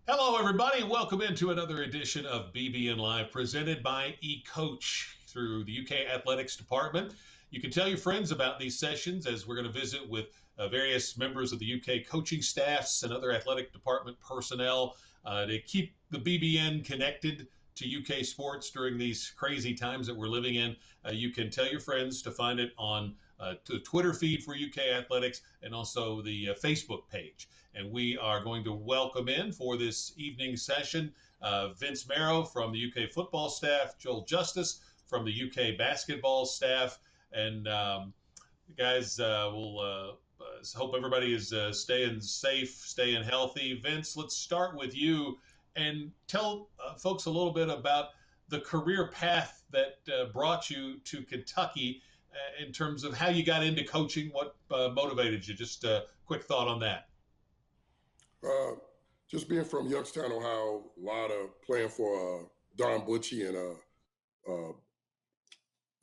Hello, everybody, and welcome into another edition of BBN Live presented by eCoach through the UK Athletics Department. You can tell your friends about these sessions as we're going to visit with various members of the UK coaching staffs and other athletic department personnel to keep the BBN connected to UK sports during these crazy times that we're living in. You can tell your friends to find it on the Twitter feed for UK Athletics and also the Facebook page. And we are going to welcome in for this evening session Vince Marrow from the UK football staff, Joel Justus from the UK basketball staff, and guys, we'll hope everybody is staying safe, staying healthy. Vince, let's start with you and tell folks a little bit about the career path that brought you to Kentucky in terms of how you got into coaching, what motivated you. Just a quick thought on that. Uh, just being from Youngstown, Ohio, a lot of playing for Don Butchie and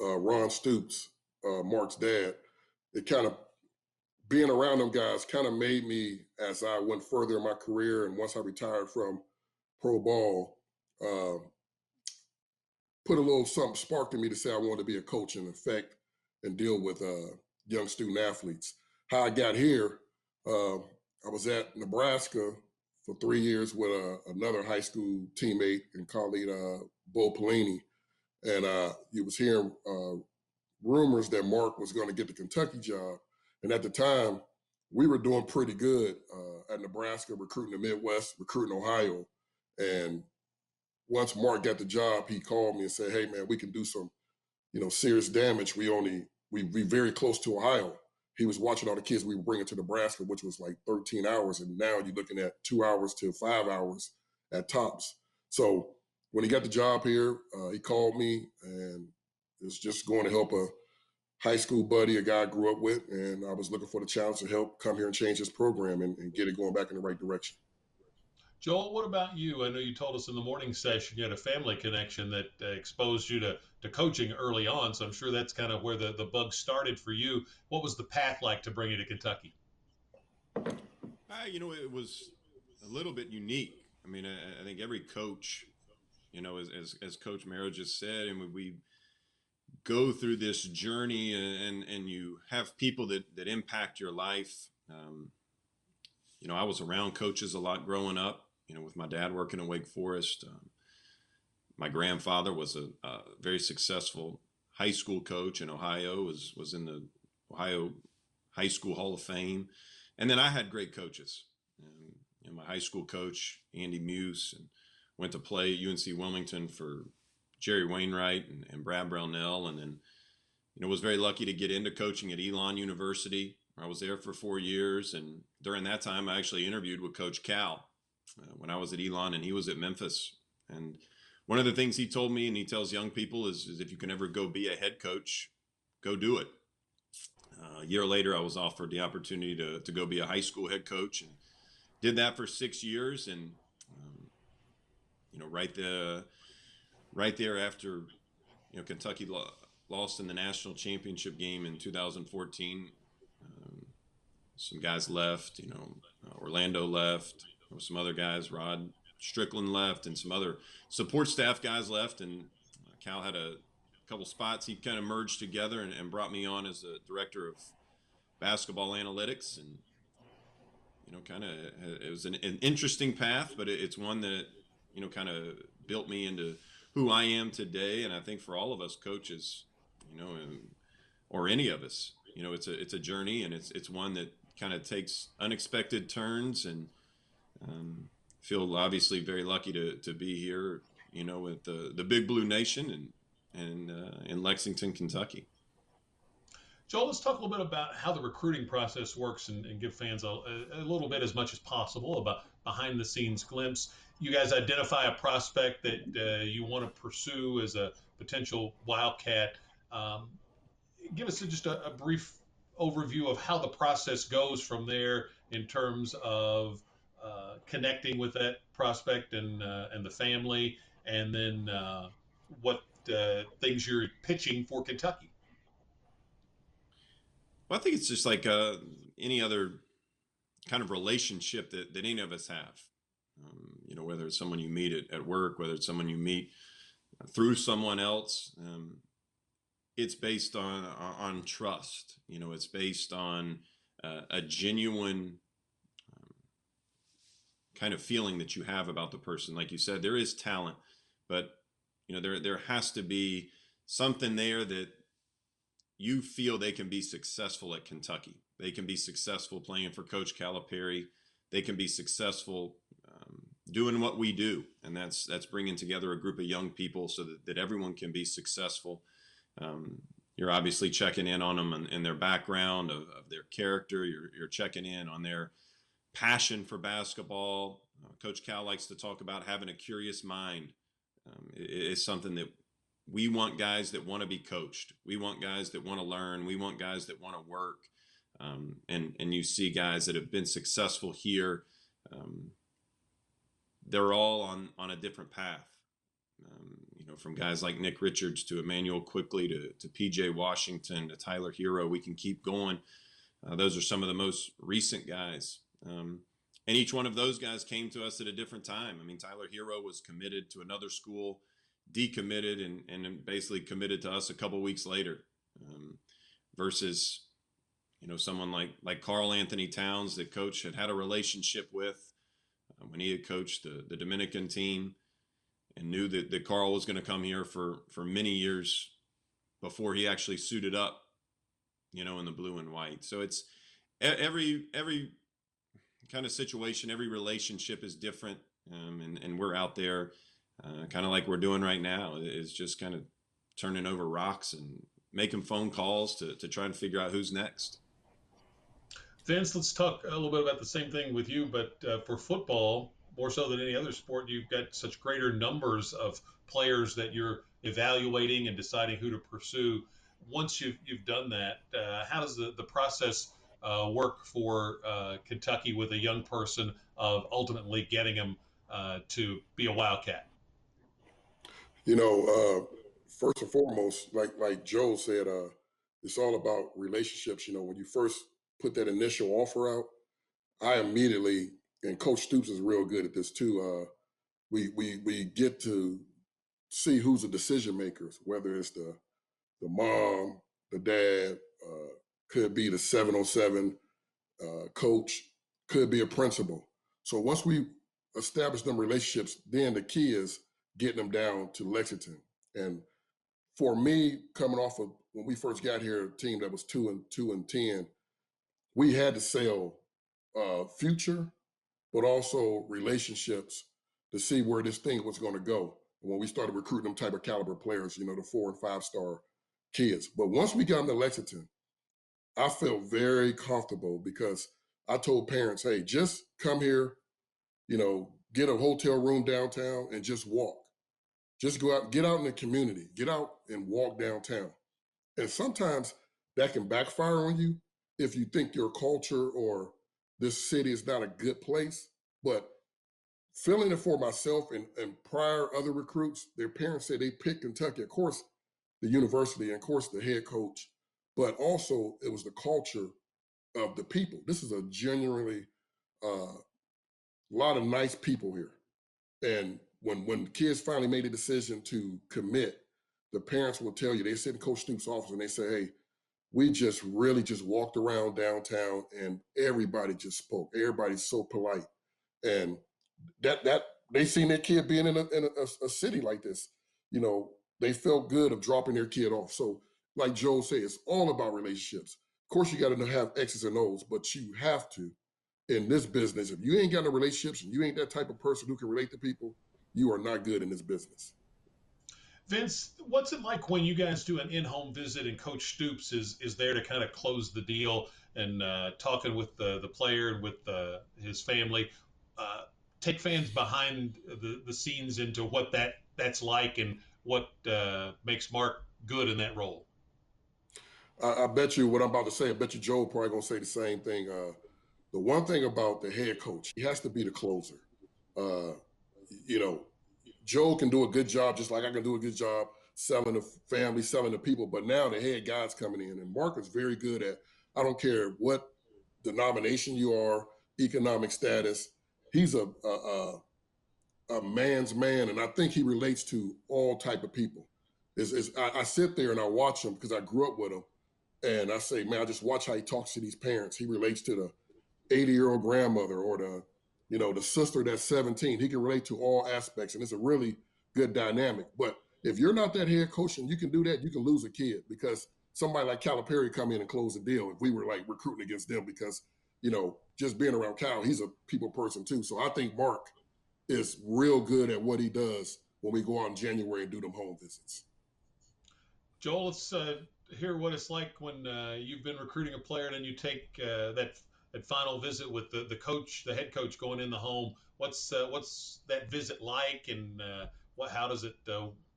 Ron Stoops, Mark's dad. It kind of being around them guys kind of made me, as I went further in my career, and once I retired from pro ball, put a little something sparked in me to say I wanted to be a coach and affect and deal with young student athletes. How I got here, I was at Nebraska for 3 years with another high school teammate and colleague, Bo Pelini. And you was hearing rumors that Mark was going to get the Kentucky job. And at the time, we were doing pretty good at Nebraska, recruiting the Midwest, recruiting Ohio. And once Mark got the job, he called me and said, "Hey, man, we can do some, serious damage. We very close to Ohio." He was watching all the kids we were bringing to Nebraska, which was like 13 hours. And now you're looking at 2 hours to 5 hours at tops. So when he got the job here, he called me and it was just going to help a high school buddy, a guy I grew up with. And I was looking for the challenge to help come here and change this program and get it going back in the right direction. Joel, what about you? I know you told us in the morning session you had a family connection that exposed you to coaching early on. So I'm sure that's kind of where the bug started for you. What was the path like to bring you to Kentucky? It was a little bit unique. I mean, I think every coach, as Coach Marrow just said, and we go through this journey and you have people that impact your life. I was around coaches a lot growing up, with my dad working in Wake Forest. My grandfather was a very successful high school coach in Ohio, was in the Ohio High School Hall of Fame. And then I had great coaches. My high school coach, Andy Muse, and went to play at UNC Wilmington for Jerry Wainwright and Brad Brownell. And then, was very lucky to get into coaching at Elon University. I was there for 4 years. And during that time, I actually interviewed with Coach Cal when I was at Elon and he was at Memphis. And one of the things he told me, and he tells young people, is if you can ever go be a head coach, go do it. A year later, I was offered the opportunity to go be a high school head coach and did that for 6 years. And, right there after, Kentucky lost in the national championship game in 2014, some guys left, Orlando left, there were some other guys, Rod Strickland left, and some other support staff guys left. And Cal had a couple spots he kind of merged together and brought me on as the director of basketball analytics. And it was an interesting path, but it's one that kind of built me into who I am today. And I think for all of us coaches, or any of us, it's a journey, and it's one that kind of takes unexpected turns. And feel obviously very lucky to be here, with the Big Blue Nation and in Lexington, Kentucky. Joel, let's talk a little bit about how the recruiting process works and give fans a little bit, as much as possible, about behind the scenes glimpse. You guys identify a prospect that you want to pursue as a potential Wildcat. Give us just a brief overview of how the process goes from there in terms of connecting with that prospect and the family, and then what things you're pitching for Kentucky. Well, I think it's just like any other kind of relationship that any of us have. Whether it's someone you meet at work, whether it's someone you meet through someone else, it's based on trust. It's based on a genuine kind of feeling that you have about the person. Like you said, there is talent, but there has to be something there that you feel they can be successful at Kentucky. They can be successful playing for Coach Calipari. They can be successful doing what we do, and that's bringing together a group of young people so that everyone can be successful. You're obviously checking in on them and their background of their character. You're checking in on their passion for basketball. Coach Cal likes to talk about having a curious mind. It's something that we want guys that want to be coached. We want guys that want to learn. We want guys that want to work. And you see guys that have been successful here. They're all on a different path. From guys like Nick Richards to Emmanuel Quickly to PJ Washington to Tyler Hero, we can keep going. Those are some of the most recent guys. And each one of those guys came to us at a different time. I mean, Tyler Hero was committed to another school, decommitted, and basically committed to us a couple weeks later. Versus, someone like Carl Anthony Towns that Coach had a relationship with when he had coached the Dominican team, and knew that Carl was going to come here for many years before he actually suited up, in the blue and white. So it's every kind of situation, every relationship is different. And we're out there kind of like we're doing right now, is just kind of turning over rocks and making phone calls to try and figure out who's next. Vince, let's talk a little bit about the same thing with you, but for football, more so than any other sport, you've got such greater numbers of players that you're evaluating and deciding who to pursue. Once you've done that, how does the process work for Kentucky with a young person of ultimately getting him to be a Wildcat? First and foremost, like Joe said, it's all about relationships. When you first put that initial offer out, I immediately, and Coach Stoops is real good at this too. We get to see who's the decision makers, whether it's the mom, the dad, could be the 707 coach, could be a principal. So once we establish them relationships, then the key is getting them down to Lexington. And for me, coming off of when we first got here, a team that was 2-10, we had to sell future, but also relationships to see where this thing was going to go. And when we started recruiting them type of caliber players, the 4 and 5 star kids. But once we got them to Lexington, I felt very comfortable because I told parents, hey, just come here, get a hotel room downtown and just walk. Just go out, get out in the community, get out and walk downtown. And sometimes that can backfire on you if you think your culture or this city is not a good place. But feeling it for myself and prior other recruits, their parents said they picked Kentucky, of course, the university, and of course, the head coach, but also it was the culture of the people. This is a genuinely lot of nice people here. And when kids finally made a decision to commit, the parents will tell you, they sit in Coach Stoops' office and they say, hey, we just really just walked around downtown and everybody just spoke. Everybody's so polite. And that they seen their kid being in a city like this, they felt good of dropping their kid off. So like Joe said, it's all about relationships. Of course, you got to have X's and O's, but you have to, in this business, if you ain't got no relationships and you ain't that type of person who can relate to people, you are not good in this business. Vince, what's it like when you guys do an in-home visit and Coach Stoops is there to kind of close the deal and talking with the player and with his family? Take fans behind the scenes into what that's like and what makes Mark good in that role. I bet you what I'm about to say, I bet you Joe probably going to say the same thing. The one thing about the head coach, he has to be the closer. Joe can do a good job, just like I can do a good job selling the family, selling the people. But now the head guy's coming in, and Mark is very good at, I don't care what denomination you are, economic status. He's a a man's man, and I think he relates to all type of people. I sit there and I watch him because I grew up with him, and I say, man, I just watch how he talks to these parents. He relates to the 80-year-old grandmother or the sister that's 17. He can relate to all aspects, and it's a really good dynamic. But if you're not that head coach and you can do that, you can lose a kid, because somebody like Calipari come in and close the deal if we were like recruiting against them, because just being around Cal, he's a people person too. So I think Mark is real good at what he does when we go out in January and do them home visits. Joel, let's hear what it's like when you've been recruiting a player and then you take that final visit with the coach, the head coach, going in the home. What's that visit like, and how does it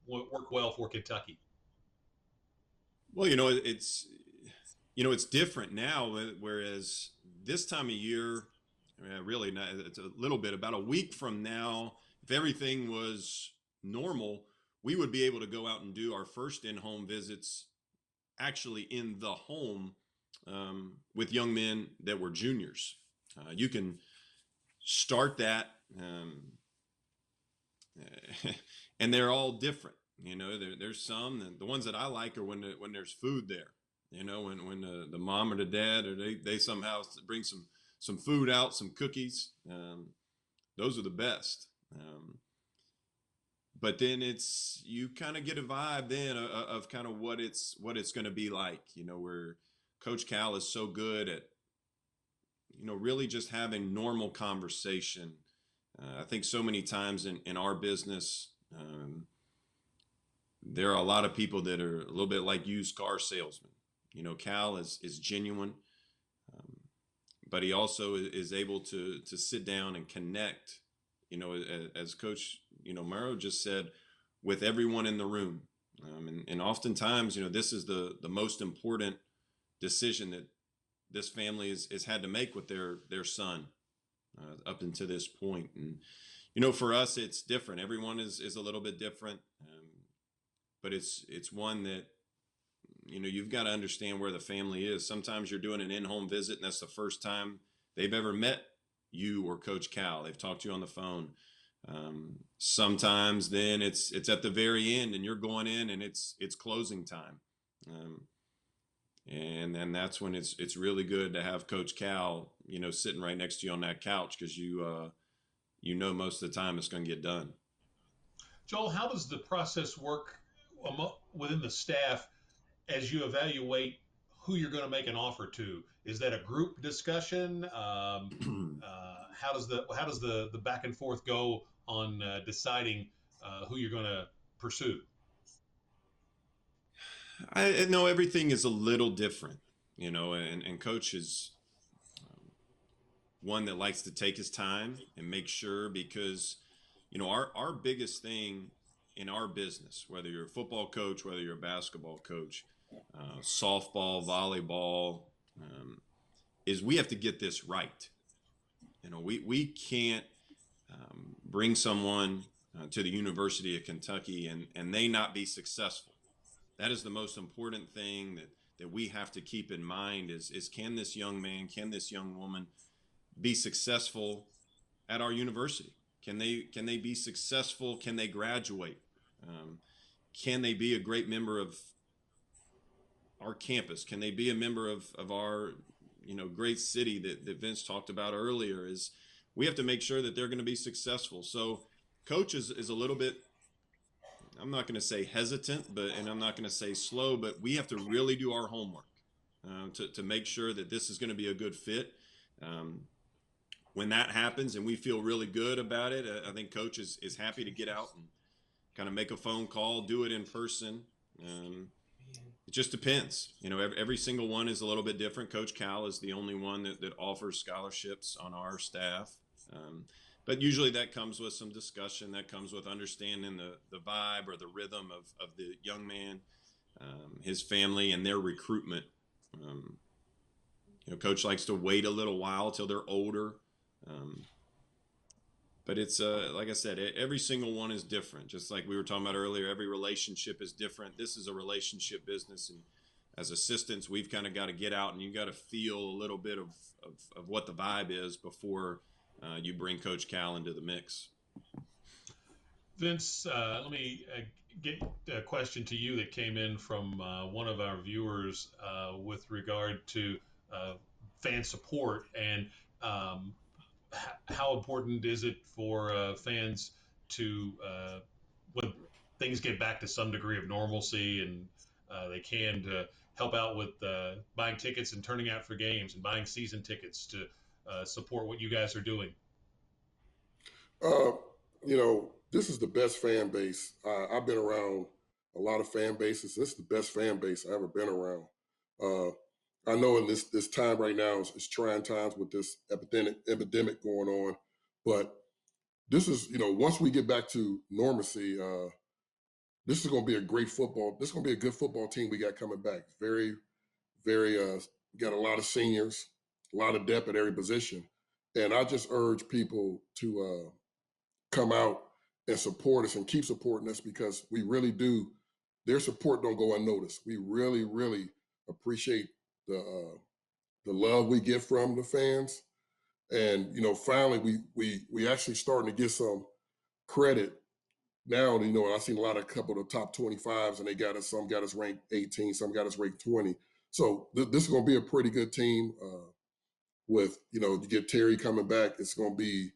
work well for Kentucky? Well, it's different now, whereas this time of year, really not, it's a little bit, about a week from now, if everything was normal, we would be able to go out and do our first in-home visits actually in the home with young men that were juniors. You can start that, and they're all different. There's some, the ones that I like are when there's food there. When the mom or the dad, or they somehow bring some food out, some cookies. Those are the best. But then you kind of get a vibe then of kind of what it's going to be like, where Coach Cal is so good at, really just having normal conversation. I think so many times in our business, there are a lot of people that are a little bit like used car salesmen. Cal is genuine, but he also is able to sit down and connect, as Coach, Marrow just said, with everyone in the room. And oftentimes, this is the most important decision that this family has had to make with their son up until this point. And, for us, it's different. Everyone is a little bit different, but it's one that, you've got to understand where the family is. Sometimes you're doing an in-home visit, and that's the first time they've ever met you or Coach Cal. They've talked to you on the phone. Sometimes then it's at the very end, and you're going in, and it's closing time. And then that's when it's really good to have Coach Cal, sitting right next to you on that couch, because most of the time it's going to get done. Joel, how does the process work within the staff as you evaluate who you're going to make an offer to? Is that a group discussion? How does the back and forth go on deciding who you're going to pursue? I know everything is a little different, and Coach is one that likes to take his time and make sure, because, our biggest thing in our business, whether you're a football coach, whether you're a basketball coach, softball, volleyball, is we have to get this right. We can't bring someone to the University of Kentucky and they not be successful. That is the most important thing that we have to keep in mind is can this young man, can this young woman be successful at our university? Can they be successful? Can they graduate? Can they be a great member of our campus? Can they be a member of our, great city that Vince talked about earlier? Is we have to make sure that they're going to be successful. So Coach is a little bit, I'm not going to say hesitant, and I'm not going to say slow, but we have to really do our homework to make sure that this is going to be a good fit. When that happens and we feel really good about it, I think Coach is happy to get out and kind of make a phone call, do it in person. It just depends. Every single one is a little bit different. Coach Cal is the only one that offers scholarships on our staff. But usually that comes with some discussion, that comes with understanding the vibe or the rhythm of the young man, his family, and their recruitment. Coach likes to wait a little while till they're older. But it's like I said, every single one is different. Just like we were talking about earlier, every relationship is different. This is a relationship business, and as assistants, we've kind of got to get out and you got to feel a little bit of what the vibe is before you bring Coach Cal into the mix. Vince, let me get a question to you that came in from one of our viewers with regard to uh, fan support and um, how important is it for fans to, when things get back to some degree of normalcy and they can, to help out with buying tickets and turning out for games and buying season tickets to support what you guys are doing? Uh, this is the best fan base. I've been around a lot of fan bases. This is the best fan base I've ever been around. Uh, I know in this time right now, it's trying times with this epidemic going on, but this is, once we get back to normalcy, this is going to be a great football. This is going to be a good football team we got coming back. Very, very, got a lot of seniors, a lot of depth at every position. And I just urge people to come out and support us and keep supporting us because we really do. Their support don't go unnoticed. We really, really appreciate the love we get from the fans. And finally, we actually starting to get some credit now. I've seen a couple of the top 25s, and they got us. Some got us ranked 18, some got us ranked 20. So this is going to be a pretty good team. With you get Terry coming back, it's going to be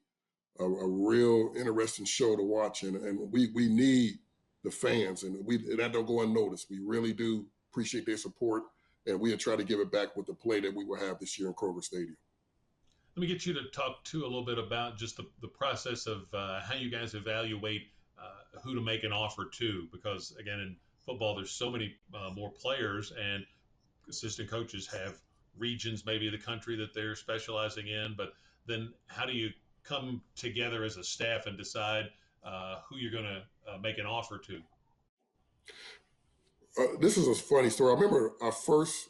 a real interesting show to watch, and we need the fans, and that don't go unnoticed. We really do appreciate their support, and we'll try to give it back with the play that we will have this year in Kroger Stadium. Let me get you to talk too a little bit about just the process of how you guys evaluate who to make an offer to, because again, in football, there's so many more players, and assistant coaches have regions maybe of the country that they're specializing in. But then how do you come together as a staff and decide who you're going to make an offer to? This is a funny story. I remember I first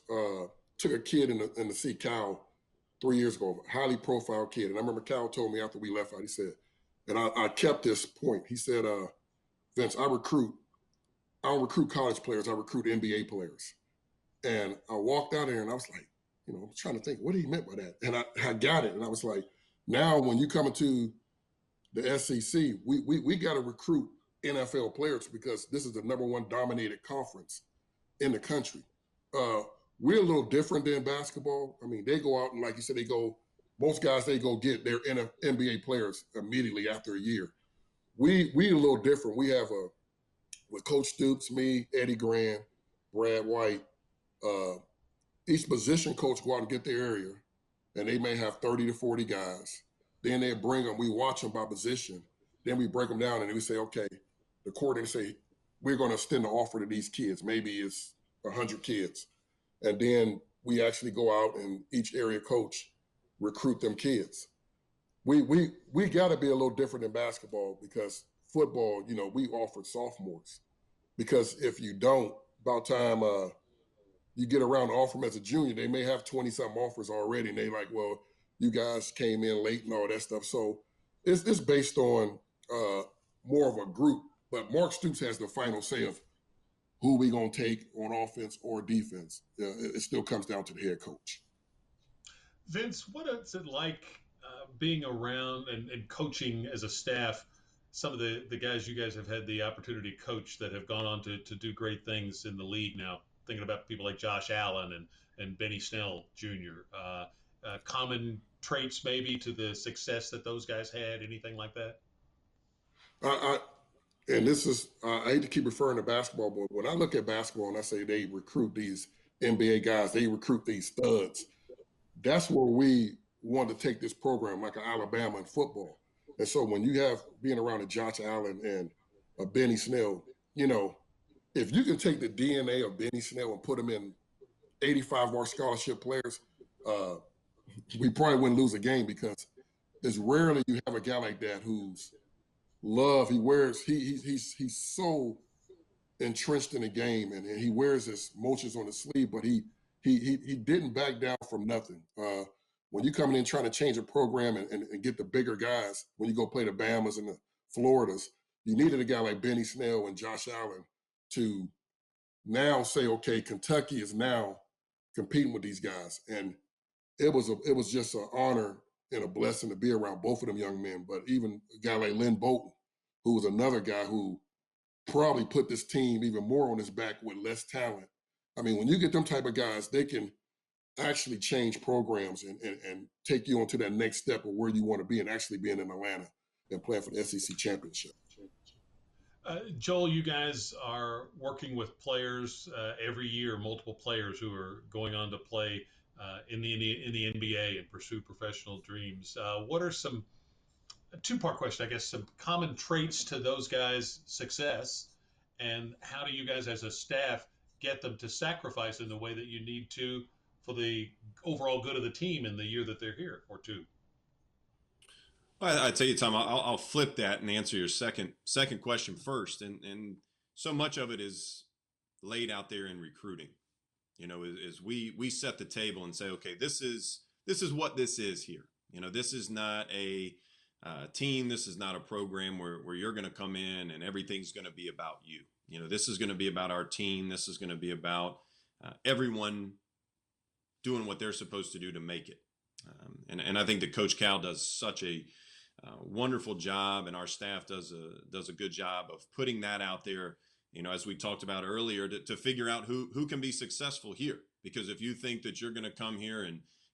took a kid in to see Cal 3 years ago, a highly profiled kid. And I remember Cal told me after we left out, he said, and I kept this point. He said, Vince, I don't recruit college players, I recruit NBA players. And I walked out there and I was like, I'm trying to think, what did he meant by that? And I got it. And I was like, now when you come into the SEC, we got to recruit NFL players because this is the number one dominated conference in the country. Uh, we're a little different than basketball. I mean, they go out and, like you said, most guys, they go get their NBA players immediately after a year. We a little different. We have with Coach Stoops, me, Eddie Grant, Brad White, uh, each position coach go out and get their area, and they may have 30 to 40 guys. Then they bring them, we watch them by position. Then we break them down and we say, okay, the coordinator say, we're going to extend the offer to these kids. Maybe it's 100 kids. And then we actually go out and each area coach recruit them kids. We got to be a little different than basketball because football, we offer sophomores. Because if you don't, about time you get around to offer them as a junior, they may have 20-something offers already. And they like, well, you guys came in late and all that stuff. So it's based on more of a group. But Mark Stoops has the final say of who we going to take on offense or defense. It still comes down to the head coach. Vince, what is it like being around and coaching as a staff? Some of the guys you guys have had the opportunity to coach that have gone on to do great things in the league now. Thinking about people like Josh Allen and Benny Snell Jr. Common traits maybe to the success that those guys had, anything like that? I and this is I hate to keep referring to basketball, but when I look at basketball and I say they recruit these NBA guys, they recruit these studs. That's where we want to take this program, like Alabama in football. And so when you have being around a Josh Allen and a Benny Snell, if you can take the DNA of Benny Snell and put him in 85 of our scholarship players, uh, we probably wouldn't lose a game because it's rarely you have a guy like that who's love. He's so entrenched in the game, and he wears his emotions on his sleeve. But he didn't back down from nothing. When you come in trying to change a program and get the bigger guys, when you go play the Bamas and the Floridas, you needed a guy like Benny Snell and Josh Allen to now say, okay, Kentucky is now competing with these guys, and it was just an honor and a blessing to be around both of them young men. But even a guy like Lynn Bolton, who was another guy who probably put this team even more on his back with less talent. I mean, when you get them type of guys, they can actually change programs and take you on to that next step of where you want to be and actually being in Atlanta and playing for the SEC championship. Joel, you guys are working with players every year, multiple players who are going on to play in the NBA and pursue professional dreams. What are some a two-part question, I guess, some common traits to those guys' success, and how do you guys as a staff get them to sacrifice in the way that you need to for the overall good of the team in the year that they're here or two? Well, I tell you, Tom, I'll flip that and answer your second question first. And so much of it is laid out there in recruiting. You know, is we set the table and say, okay, this is what this is here. You know, this is not a team. This is not a program where you're going to come in and everything's going to be about you. You know, this is going to be about our team. This is going to be about everyone doing what they're supposed to do to make it. And I think that Coach Cal does such a wonderful job, and our staff does a good job of putting that out there. You know, as we talked about earlier, to figure out who can be successful here. Because if you think that you're going to come here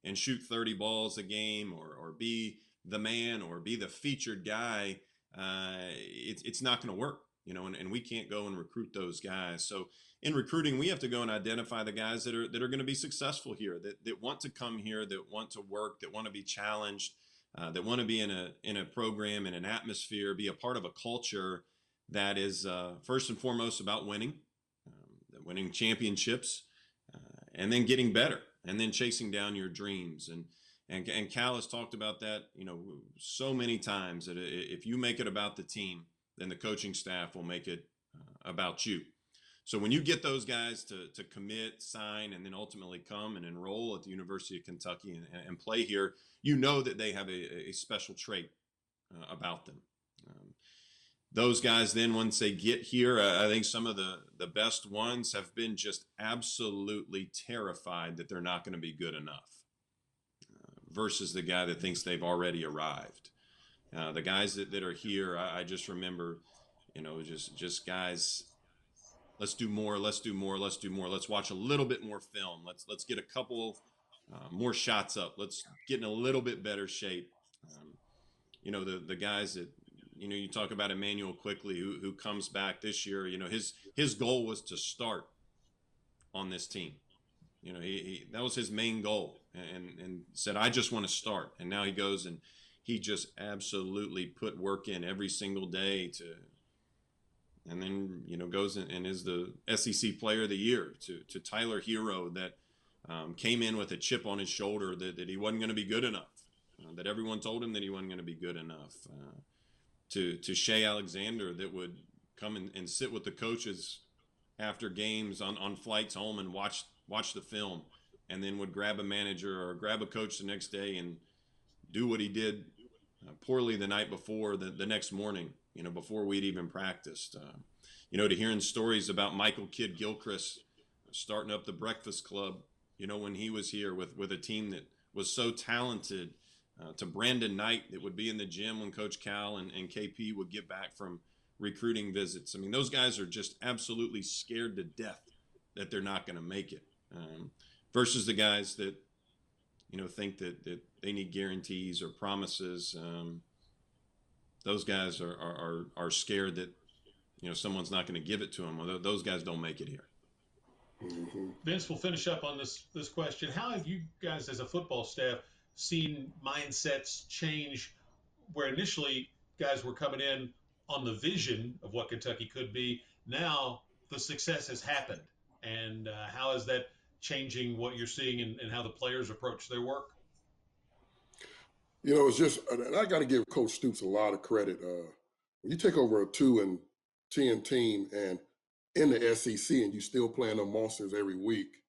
and shoot 30 balls a game or be the man or be the featured guy, it's not going to work. You know, and we can't go and recruit those guys. So in recruiting, we have to go and identify the guys that are going to be successful here, that want to come here, that want to work, that want to be challenged, that want to be in a program, in an atmosphere, be a part of a culture that is first and foremost about winning, winning championships, and then getting better, and then chasing down your dreams. And Cal has talked about that, you know, so many times, that if you make it about the team, then the coaching staff will make it about you. So when you get those guys to commit, sign, and then ultimately come and enroll at the University of Kentucky and play here, you know that they have a special trait about them. Those guys then, once they get here, I think some of the best ones have been just absolutely terrified that they're not going to be good enough, versus the guy that thinks they've already arrived. The guys that are here, I just remember, you know, just guys, let's do more, let's do more, let's do more. Let's watch a little bit more film. Let's get a couple more shots up. Let's get in a little bit better shape. You know, the guys that, you know, you talk about Emmanuel Quickly, who comes back this year. You know, his goal was to start on this team. You know, he that was his main goal, and said, I just want to start. And now he goes and he just absolutely put work in every single day and then, you know, goes and is the SEC Player of the Year to Tyler Hero, that came in with a chip on his shoulder that he wasn't going to be good enough, that everyone told him that he wasn't going to be good enough, to Shea Alexander, that would come and sit with the coaches after games on flights home and watch the film, and then would grab a manager or grab a coach the next day and do what he did poorly the night before, the next morning, you know, before we'd even practiced. You know, to hearing stories about Michael Kidd Gilchrist starting up the Breakfast Club, you know, when he was here with a team that was so talented, to Brandon Knight that would be in the gym when Coach Cal and KP would get back from recruiting visits. I mean, those guys are just absolutely scared to death that they're not going to make it, versus the guys that, you know, think that they need guarantees or promises. Those guys are scared that, you know, someone's not going to give it to them. Well, those guys don't make it here. Mm-hmm. Vince, we'll finish up on this question. How have you guys as a football staff seen mindsets change, where initially guys were coming in on the vision of what Kentucky could be? Now the success has happened. And how is that changing what you're seeing and how the players approach their work? You know, it's just, and I got to give Coach Stoops a lot of credit. When you take over a 2-10 team and in the SEC and you still playing them monsters every week,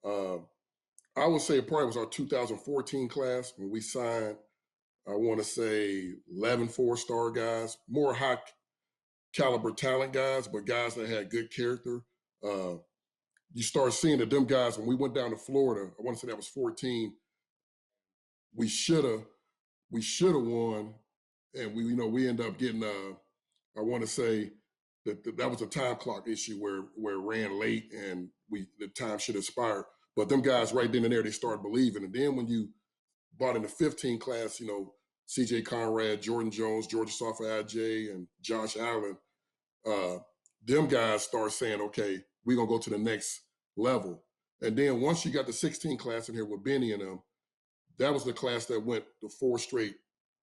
I would say it probably was our 2014 class when we signed, I want to say 11 4-star guys, more high caliber talent guys, but guys that had good character. You start seeing that them guys, when we went down to Florida, I want to say that was 14, we should have won. And we end up getting I want to say that was a time clock issue where it ran late and the time should expire. But them guys right then and there, they started believing. And then when you brought in the 15 class, C.J. Conrad, Jordan Jones, Georgia Safa J, and Josh Allen, them guys start saying, okay, we're going to go to the next level. And then once you got the 16 class in here with Benny and them, that was the class that went to 4 straight.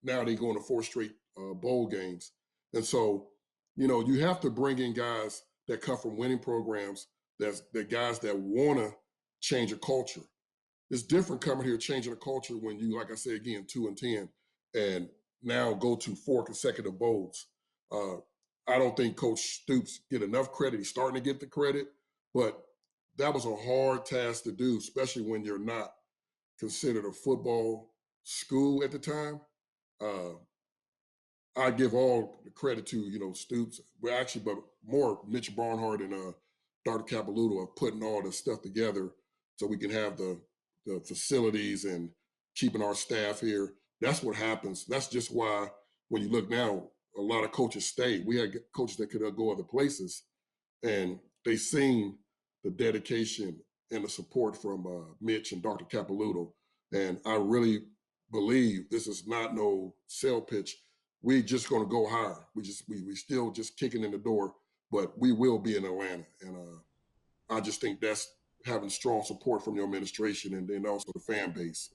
Now they going to 4 straight bowl games. And so, you have to bring in guys that come from winning programs, that guys that want to change a culture. It's different coming here changing a culture when you, like I said again, 2-10, and now go to 4 consecutive bowls. I don't think Coach Stoops get enough credit. He's starting to get the credit, but that was a hard task to do, especially when you're not considered a football school at the time. I give all the credit to, Stoops, but more Mitch Barnhart and Dr. Capilouto of putting all the stuff together so we can have the facilities and keeping our staff here. That's what happens. That's just why when you look now, a lot of coaches stay. We had coaches that could go other places, and they seen the dedication and the support from Mitch and Dr. Capilouto. And I really believe this is not no sell pitch. We just going to go higher. We still just kicking in the door, but we will be in Atlanta. And I just think that's having strong support from the administration and then also the fan base.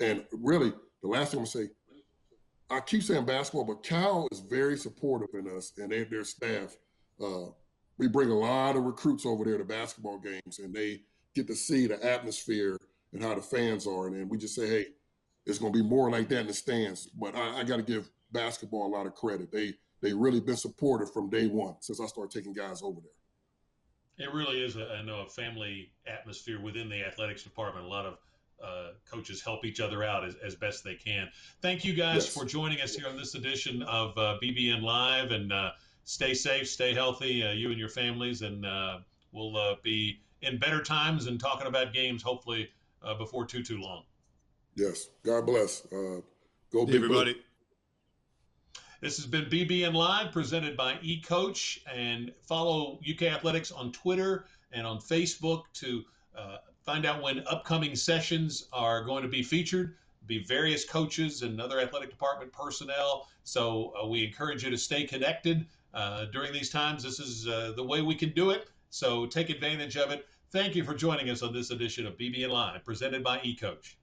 And really, the last thing I'm going to say, I keep saying basketball, but Cal is very supportive in us and their staff. We bring a lot of recruits over there to basketball games, and they get to see the atmosphere and how the fans are. And then we just say, hey, it's going to be more like that in the stands. But I got to give basketball a lot of credit. They really been supportive from day one since I started taking guys over there. It really is a family atmosphere within the athletics department. A lot of coaches help each other out as best they can. Thank you guys for joining us here on this edition of BBN Live, and stay safe, stay healthy, you and your families, and we'll be in better times and talking about games hopefully before too long. Yes. God bless. Go Big everybody. Blue. This has been BBN Live, presented by ECoach, and follow UK Athletics on Twitter and on Facebook to find out when upcoming sessions are going to be featured. Be various coaches and other athletic department personnel. So we encourage you to stay connected during these times. This is the way we can do it. So take advantage of it. Thank you for joining us on this edition of BBN Live, presented by ECoach.